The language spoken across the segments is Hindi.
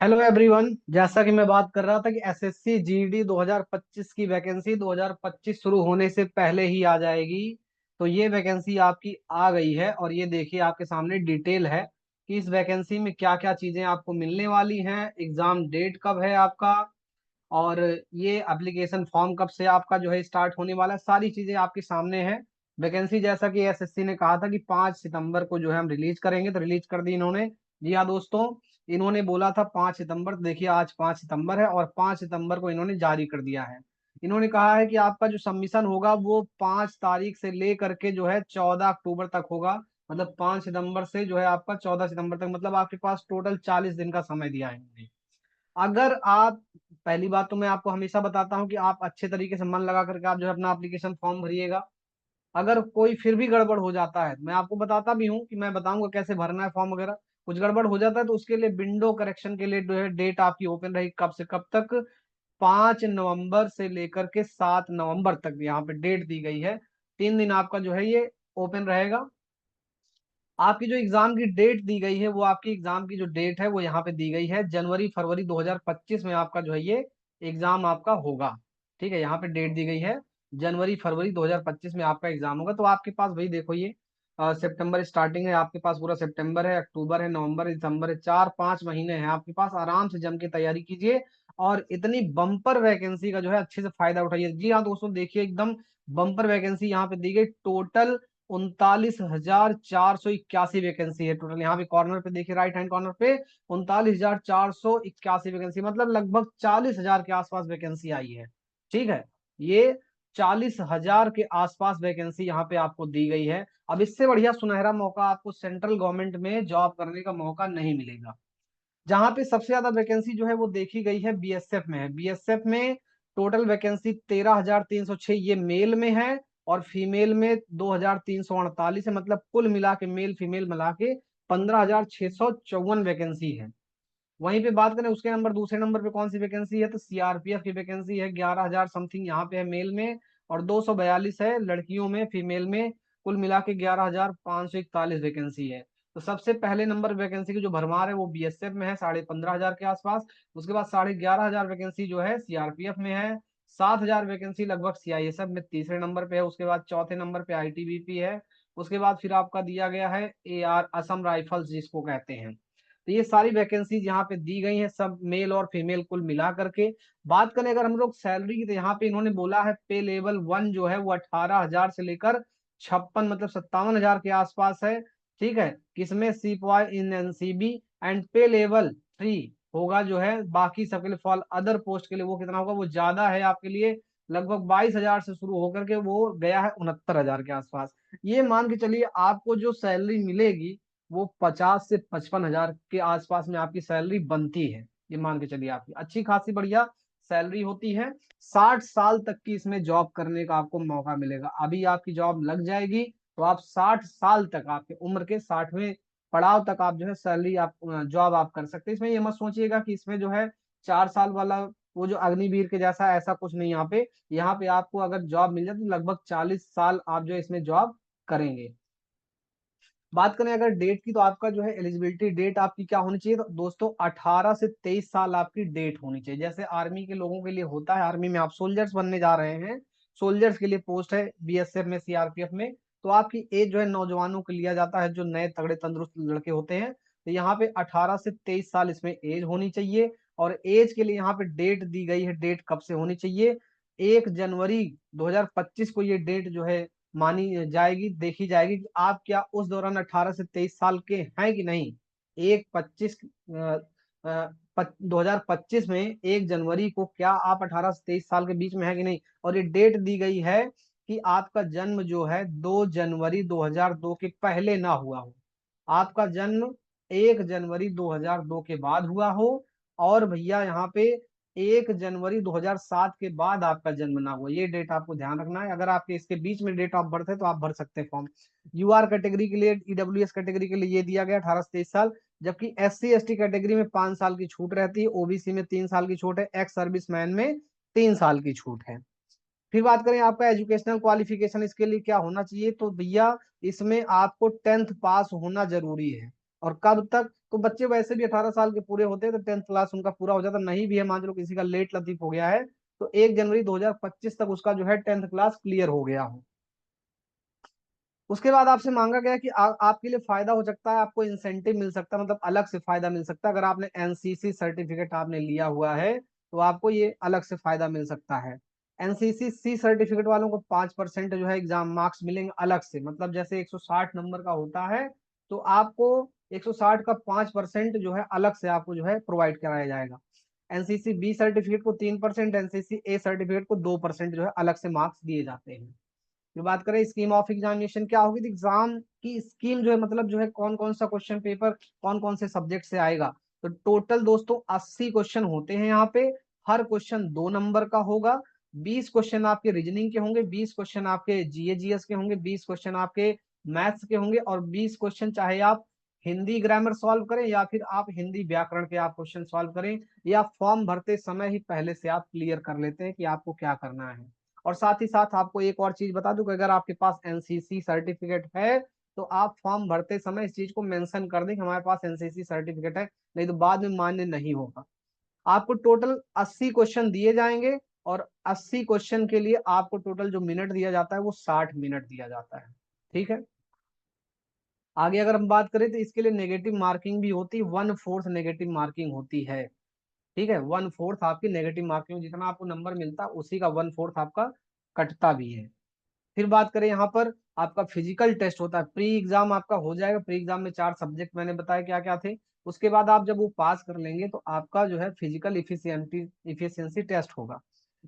हेलो एवरीवन, जैसा कि मैं बात कर रहा था कि एसएससी जीडी 2025 की वैकेंसी 2025 शुरू होने से पहले ही आ जाएगी। तो ये वैकेंसी आपकी आ गई है और ये देखिए आपके सामने डिटेल है कि इस वैकेंसी में क्या क्या चीजें आपको मिलने वाली हैं, एग्जाम डेट कब है आपका, और ये एप्लीकेशन फॉर्म कब से आपका जो है स्टार्ट होने वाला है। सारी चीजें आपके सामने है। वैकेंसी जैसा कि एसएससी ने कहा था कि 5 सितंबर को जो है हम रिलीज करेंगे, तो रिलीज कर दी इन्होंने। जी हाँ दोस्तों, इन्होंने बोला था 5 सितंबर, देखिए आज 5 सितंबर है और 5 सितंबर को इन्होंने जारी कर दिया है। इन्होंने कहा है कि आपका जो सबमिशन होगा वो 5 तारीख से ले करके जो है 14 अक्टूबर तक होगा। मतलब 5 सितंबर से जो है आपका 14 सितंबर तक, मतलब आपके पास टोटल 40 दिन का समय दिया है इन्होंने। अगर आप, पहली बात तो मैं आपको हमेशा बताता हूँ कि आप अच्छे तरीके से मन लगा करके आप जो है अपना एप्लीकेशन फॉर्म भरिएगा। अगर कोई फिर भी गड़बड़ हो जाता है, मैं आपको बताता भी हूँ कि मैं बताऊंगा कैसे भरना है फॉर्म वगैरह। कुछ गड़बड़ हो जाता है तो उसके लिए विंडो करेक्शन के लिए जो है डेट आपकी ओपन रहेगी कब से कब तक। 5 नवंबर से लेकर के 7 नवंबर तक यहाँ पे डेट दी गई है। 3 दिन आपका जो है ये ओपन रहेगा। आपकी जो एग्जाम की डेट दी गई है, वो आपकी एग्जाम की जो डेट है वो यहाँ पे दी गई है जनवरी फरवरी 2025 में आपका जो है ये एग्जाम आपका होगा। ठीक है, यहाँ पे डेट दी गई है जनवरी फरवरी 2025 में आपका एग्जाम होगा। तो आपके पास भाई देखो ये सितंबर स्टार्टिंग है, आपके पास पूरा सितंबर है, अक्टूबर है, नवंबर है, दिसंबर है, 4-5 महीने हैं आपके पास। आराम से जम के तैयारी कीजिए और इतनी बम्पर वैकेंसी का जो है अच्छे से फायदा उठाइए। जी हाँ दोस्तों, देखिए एकदम बम्पर वैकेंसी यहाँ पे दी गई। टोटल 39,481 वैकेंसी है टोटल। यहाँ पे कॉर्नर पे देखिए, राइट हैंड कॉर्नर पे 39,481 वैकेंसी, मतलब लगभग 40,000 के आसपास वैकेंसी आई है। ठीक है, ये 40,000 के आसपास वैकेंसी यहाँ पे आपको दी गई है। अब इससे बढ़िया सुनहरा मौका आपको सेंट्रल गवर्नमेंट में जॉब करने का मौका नहीं मिलेगा। जहां पे सबसे ज्यादा वैकेंसी जो है वो देखी गई है बीएसएफ में है। बीएसएफ में टोटल वैकेंसी 13,306 ये मेल में है, और फीमेल में 2,348 है। मतलब कुल मिला के मेल फीमेल मिला के 15,654 वैकेंसी है। वहीं पे बात करें उसके नंबर, दूसरे नंबर पे कौन सी वैकेंसी है, तो सीआरपीएफ की वैकेंसी है। 11,000 समथिंग यहाँ पे है मेल में, और 242 है लड़कियों में फीमेल में। कुल मिला के 11,541 वैकेंसी है। तो सबसे पहले नंबर वैकेंसी की जो भरमार है वो बीएसएफ में है 15,500 के आसपास। उसके बाद 11,500 वैकेंसी जो है सीआरपीएफ में है। 7,000 वैकेंसी लगभग सीआईएसएफ में तीसरे नंबर पे है। उसके बाद चौथे नंबर पे आईटीबीपी है। उसके बाद फिर आपका दिया गया है एआर असम राइफल्स जिसको कहते हैं। तो ये सारी वैकेंसीज यहाँ पे दी गई हैं, सब मेल और फीमेल कुल मिला करके। बात करें अगर हम लोग सैलरी की, तो यहाँ पे इन्होंने बोला है पे लेवल 1 जो है वो 18,000 से लेकर 56 मतलब 57,000 के आसपास है। ठीक है, किसमें सिपॉय इन एनसीबी। एंड पे लेवल 3 होगा जो है बाकी सबके लिए, फॉल अदर पोस्ट के लिए वो कितना होगा, वो ज्यादा है आपके लिए। लगभग 22,000 से शुरू होकर के वो गया है 69,000 के आसपास। ये मान के चलिए आपको जो सैलरी मिलेगी वो 50 से 55 हजार के आसपास में आपकी सैलरी बनती है। ये मान के चलिए आपकी अच्छी खासी बढ़िया सैलरी होती है। 60 साल तक की इसमें जॉब करने का आपको मौका मिलेगा। अभी आपकी जॉब लग जाएगी तो आप 60 साल तक, आपके उम्र के 60वें पड़ाव तक आप जो है सैलरी आप जॉब आप कर सकते हैं। इसमें ये मत सोचिएगा कि इसमें जो है 4 साल वाला वो जो अग्निवीर के जैसा, ऐसा कुछ नहीं। यहाँ पे आपको अगर जॉब मिल जाए तो लगभग 40 साल आप जो है इसमें जॉब करेंगे। बात करें अगर डेट की, तो आपका जो है एलिजिबिलिटी डेट आपकी क्या होनी चाहिए, तो दोस्तों 18 से 23 साल आपकी डेट होनी चाहिए। जैसे आर्मी के लोगों के लिए होता है, आर्मी में आप सोल्जर्स बनने जा रहे हैं, सोल्जर्स के लिए पोस्ट है बीएसएफ में सीआरपीएफ में। तो आपकी एज जो है नौजवानों को लिया जाता है, जो नए तगड़े तंदुरुस्त लड़के होते हैं। तो यहाँ पे 18 से 23 साल इसमें एज होनी चाहिए। और एज के लिए यहाँ पे डेट दी गई है, डेट कब से होनी चाहिए, 1 जनवरी 2025 को ये डेट जो है मानी जाएगी, देखी जाएगी कि आप क्या उस दौरान 18 से 23 साल के हैं कि नहीं। 2025 में 1 जनवरी को क्या आप 18 से 23 साल के बीच में है कि नहीं। और ये डेट दी गई है कि आपका जन्म जो है 2 जनवरी 2002 के पहले ना हुआ हो, आपका जन्म 1 जनवरी 2002 के बाद हुआ हो। और भैया यहाँ पे 1 जनवरी 2007 के बाद आपका जन्म ना हुआ, ये डेट आपको ध्यान रखना है। अगर आपके इसके बीच में डेट ऑफ बर्थ है तो आप भर सकते हैं फॉर्म। यूआर कैटेगरी के लिए, ईडब्ल्यूएस कैटेगरी के लिए ये दिया गया 18 से 23 साल। जबकि एससी एसटी कैटेगरी में 5 साल की छूट रहती है, ओबीसी में 3 साल की छूट है, एक्स सर्विस मैन में 3 साल की छूट है। फिर बात करें आपका एजुकेशनल क्वालिफिकेशन इसके लिए क्या होना चाहिए, तो भैया इसमें आपको 10th पास होना जरूरी है। और कब तक, तो बच्चे वैसे भी 18 साल के पूरे होते हैं तो 10th क्लास उनका पूरा हो जाता, नहीं भी है मान लो किसी का लेट लतीफ हो गया है तो 1 जनवरी 2025 तक उसका जो है 10th क्लास क्लियर हो गया हो। उसके बाद आपसे मांगा गया कि आपके लिए फायदा हो सकता है, आपको इंसेंटिव मिल सकता है, मतलब अलग से फायदा मिल सकता है। अगर आपने एनसीसी सर्टिफिकेट आपने लिया हुआ है तो आपको ये अलग से फायदा मिल सकता है। एनसीसी सी सर्टिफिकेट वालों को 5% जो है एग्जाम मार्क्स मिलेंगे अलग से, मतलब जैसे 160 नंबर का होता है तो आपको 160 का 5% जो है अलग से आपको जो है प्रोवाइड कराया जाएगा। एनसीसी बी सर्टिफिकेट को 3%, एनसीसी ए सर्टिफिकेट को 2% जो है अलग से मार्क्स दिए जाते हैं। जो बात करें स्कीम ऑफ एग्जामिनेशन क्या होगी, तो एग्जाम की स्कीम जो है मतलब जो है कौन कौन सा क्वेश्चन पेपर कौन कौन से सब्जेक्ट से आएगा। तो टोटल दोस्तों 80 क्वेश्चन होते हैं यहाँ पे। हर क्वेश्चन 2 नंबर का होगा। 20 क्वेश्चन आपके रीजनिंग के होंगे, 20 क्वेश्चन आपके जीए जीएस के होंगे, 20 क्वेश्चन आपके मैथ्स के होंगे, और 20 क्वेश्चन चाहे आप हिंदी ग्रामर सॉल्व करें या फिर आप हिंदी व्याकरण के आप क्वेश्चन सॉल्व करें, या फॉर्म भरते समय ही पहले से आप क्लियर कर लेते हैं कि आपको क्या करना है। और साथ ही साथ आपको एक और चीज बता दूं कि अगर आपके पास एनसीसी सर्टिफिकेट है तो आप फॉर्म भरते समय इस चीज को मेंशन कर दें कि हमारे पास एनसीसी सर्टिफिकेट है, नहीं तो बाद में मान्य नहीं होगा। आपको टोटल 80 क्वेश्चन दिए जाएंगे और 80 क्वेश्चन के लिए आपको टोटल जो मिनट दिया जाता है वो 60 मिनट दिया जाता है। ठीक है, आगे अगर हम बात करें तो इसके लिए नेगेटिव मार्किंग भी होती है, 1/4 नेगेटिव मार्किंग होती है। ठीक है, 1/4 आपकी नेगेटिव मार्किंग, जितना आपको नंबर मिलता है उसी का 1/4 आपका कटता भी है। फिर बात करें यहाँ पर आपका फिजिकल टेस्ट होता है, प्री एग्जाम आपका हो जाएगा। प्री एग्जाम में 4 सब्जेक्ट मैंने बताया क्या क्या थे। उसके बाद आप जब वो पास कर लेंगे तो आपका जो है फिजिकल इफिशियंसी टेस्ट होगा।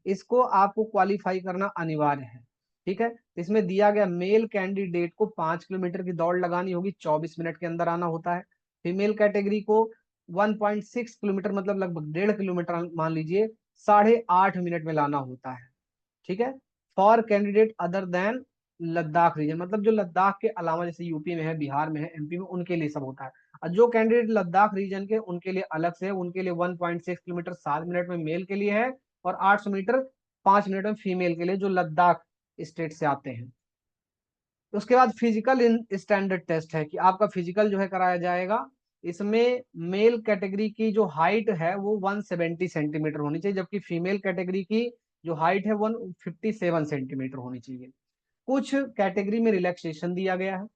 इसको आपको क्वालिफाई करना अनिवार्य है। ठीक है, इसमें दिया गया मेल कैंडिडेट को 5 किलोमीटर की दौड़ लगानी होगी, 24 मिनट के अंदर आना होता है। फीमेल कैटेगरी को 1.6 किलोमीटर मतलब लगभग 1.5 किलोमीटर मान लीजिए, 8.5 मिनट में लाना होता है। ठीक है, for candidate other than Ladakh region, मतलब जो लद्दाख के अलावा जैसे यूपी में है, बिहार में है, एमपी में, उनके लिए सब होता है। और जो कैंडिडेट लद्दाख रीजन के उनके लिए अलग से है, उनके लिए 1.6 किलोमीटर 7 मिनट में मेल के लिए है, और 800 मीटर 5 मिनट में फीमेल के लिए जो लद्दाख स्टेट से आते हैं। उसके बाद फिजिकल इन स्टैंडर्ड टेस्ट है कि आपका फिजिकल जो है कराया जाएगा। इसमें मेल कैटेगरी की जो हाइट है वो 170 सेंटीमीटर होनी चाहिए, जबकि फीमेल कैटेगरी की जो हाइट है 157 सेंटीमीटर होनी चाहिए। कुछ कैटेगरी में रिलैक्सेशन दिया गया है,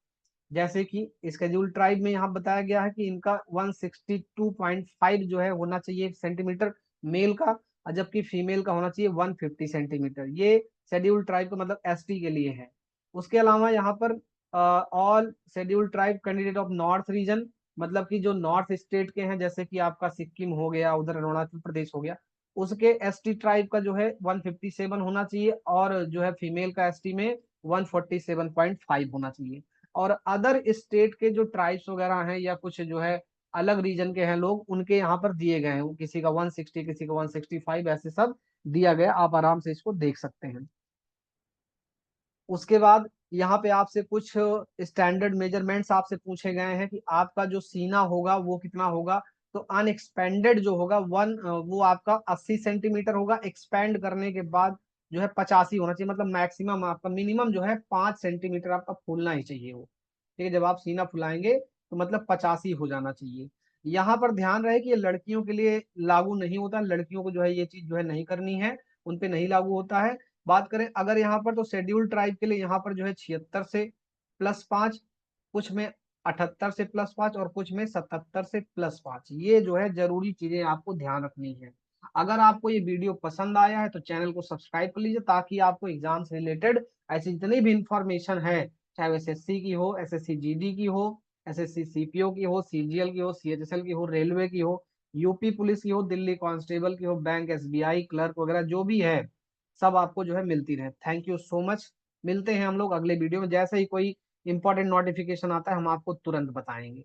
जैसे कि स्केड्यूल ट्राइब में यहाँ बताया गया है कि इनका 162.5 जो है होना चाहिए सेंटीमीटर मेल का, और जबकि फीमेल का होना चाहिए 150 सेंटीमीटर। ये शेड्यूल ट्राइब का मतलब एसटी के लिए है। उसके अलावा यहाँ पर all schedule tribe candidate of north region, मतलब कि जो नॉर्थ स्टेट के हैं, जैसे कि आपका सिक्किम हो गया, उधर अरुणाचल प्रदेश हो गया, उसके एसटी ट्राइब का जो है 157 होना चाहिए, और जो है फीमेल का एसटी में 147.5 होना चाहिए। और अदर स्टेट के जो ट्राइब्स वगैरह हैं या कुछ जो है अलग रीजन के हैं लोग, उनके यहाँ पर दिए गए हैं, किसी का 160 किसी का 165 ऐसे सब दिया गया, आप आराम से इसको देख सकते हैं। उसके बाद यहाँ पे आपसे कुछ स्टैंडर्ड मेजरमेंट्स आपसे पूछे गए हैं कि आपका जो सीना होगा वो कितना होगा। तो अनएक्सपेंडेड जो होगा वो आपका 80 सेंटीमीटर होगा, एक्सपेंड करने के बाद जो है 85 होना चाहिए, मतलब मैक्सिमम आपका मिनिमम जो है 5 सेंटीमीटर आपका फूलना ही चाहिए वो। ठीक है, जब आप सीना फुलाएंगे तो मतलब 85 हो जाना चाहिए। यहाँ पर ध्यान रहे कि ये लड़कियों के लिए लागू नहीं होता, लड़कियों को जो है ये चीज जो है नहीं करनी है, उन पे नहीं लागू होता है। बात करें अगर यहाँ पर तो शेड्यूल ट्राइब के लिए यहाँ पर जो है 76 से +5, कुछ में 78 से +5, और कुछ में 77 से +5, ये जो है जरूरी चीजें आपको ध्यान रखनी है। अगर आपको ये वीडियो पसंद आया है तो चैनल को सब्सक्राइब कर लीजिए, ताकि आपको एग्जाम से रिलेटेड ऐसी जितनी भी इंफॉर्मेशन है, चाहे वो एसएससी की हो, एसएससी जीडी की हो, एसएससी सीपीओ की हो, सीजीएल की हो, सीएचएसएल की हो, रेलवे की हो, यूपी पुलिस की हो, दिल्ली कांस्टेबल की हो, बैंक एसबीआई क्लर्क वगैरह जो भी है, सब आपको जो है मिलती रहे। Thank you so much. मिलते हैं हम लोग अगले वीडियो में, जैसे ही कोई इंपॉर्टेंट नोटिफिकेशन आता है हम आपको तुरंत बताएंगे।